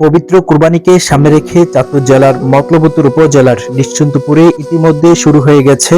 পবিত্র কুরবানিকে সামনে রেখে চাঁদপুর জেলার মতলবুত্তর উপজেলার নিশ্চিন্তপুরে ইতিমধ্যে শুরু হয়ে গেছে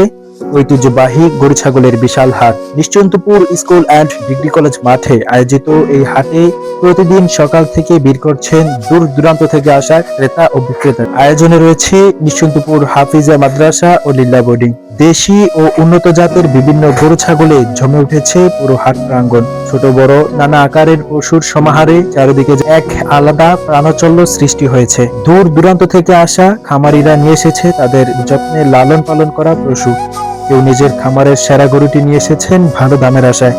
ঐতিহ্যবাহী গরু ছাগলের বিশাল হাট। Nishchintapur school and degree college মাঠে আয়োজিত এই হাটে প্রতিদিন সকাল থেকে ভিড় করছেন দূর দূরান্ত থেকে আসা ক্রেতা ও বিক্রেতা। আয়োজনে রয়েছে নিশ্চিন্তপুর হাফিজা মাদ্রাসা ও লিল্লা বোর্ডিং। দেশি ও উন্নত জাতের বিভিন্ন গরু ছাগলে জমে উঠেছে পুরো হাট প্রাঙ্গণ। ছোট বড় নানা আকারের পশুর সমাহারে চারিদিকে এক আলাদা প্রাণচাঞ্চল্য সৃষ্টি হয়েছে। দূর দূরান্ত থেকে আসা খামারিরা নিয়ে এসেছে তাদের যত্নে লালন পালন করা পশু। কেউ নিজের খামারের সেরা গরুটি নিয়ে এসেছেন ভালো দামের আশায়,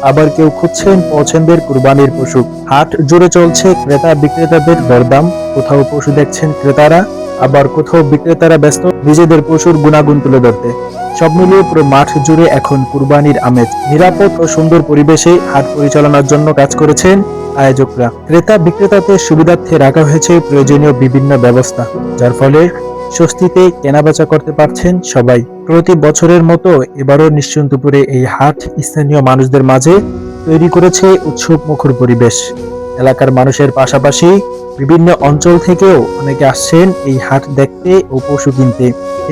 আবার কেউ খুঁজছেন পছন্দের কুরবানির পশু। হাট জুড়ে চলছে ক্রেতা বিক্রেতাদের দরদাম। কোথাও পশু দেখছেন ক্রেতারা, আবার কোথাও বিক্রেতারা ব্যস্ত নিজেদের পশুর গুণাগুণ তুলে ধরতে। সব মিলিয়ে পুরো মাঠ জুড়ে এখন কুরবানির আমেজ। নিরাপদ ও সুন্দর পরিবেশে হাট পরিচালনার জন্য কাজ করেছেন আয়োজকরা। ক্রেতা বিক্রেতাদের সুবিধার্থে রাখা হয়েছে প্রয়োজনীয় বিভিন্ন ব্যবস্থা, যার ফলে স্বস্তিতে কেনাবেচা করতে পারছেন সবাই। প্রতি বছরের মতো এবারও নিশ্চিন্তপুরে এই হাট স্থানীয় মানুষদের মাঝে তৈরি করেছে উৎসব মুখর পরিবেশ। এলাকার মানুষের পাশাপাশি বিভিন্ন অঞ্চল থেকেও অনেকে আসছেন এই হাট দেখতে ও পশু কিনতে।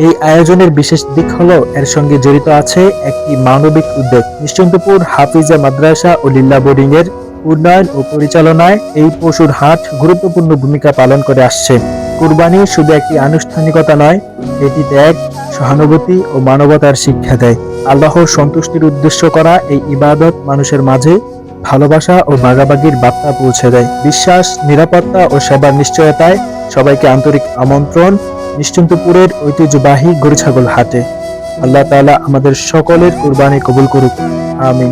এই আয়োজনের বিশেষ দিক হলো এর সঙ্গে জড়িত আছে একটি মানবিক উদ্যোগ। নিশ্চিন্তপুর হাফিজা মাদ্রাসা ও লিল্লা বোর্ডিং এর উন্নয়ন ও পরিচালনায় এই পশুর হাট গুরুত্বপূর্ণ ভূমিকা পালন করে আসছে। কুরবানি শুধু একটি আনুষ্ঠানিকতা নয়, এটি ত্যাগ, সহানুভূতি ও মানবতার শিক্ষা দেয়। আল্লাহর সন্তুষ্টির উদ্দেশ্য করা এই ইবাদত মানুষের মাঝে ভালোবাসা ও ভাগাভাগির বার্তা পৌঁছে দেয়। বিশ্বাস, নিরাপত্তা ও সেবার নিশ্চয়তায় সবাইকে আন্তরিক আমন্ত্রণ নিশ্চিন্তপুরের ঐতিহ্যবাহী গরু ছাগল হাটে। আল্লাহ তাআলা আমাদের সকলের কুরবানি কবুল করুক, আমিন।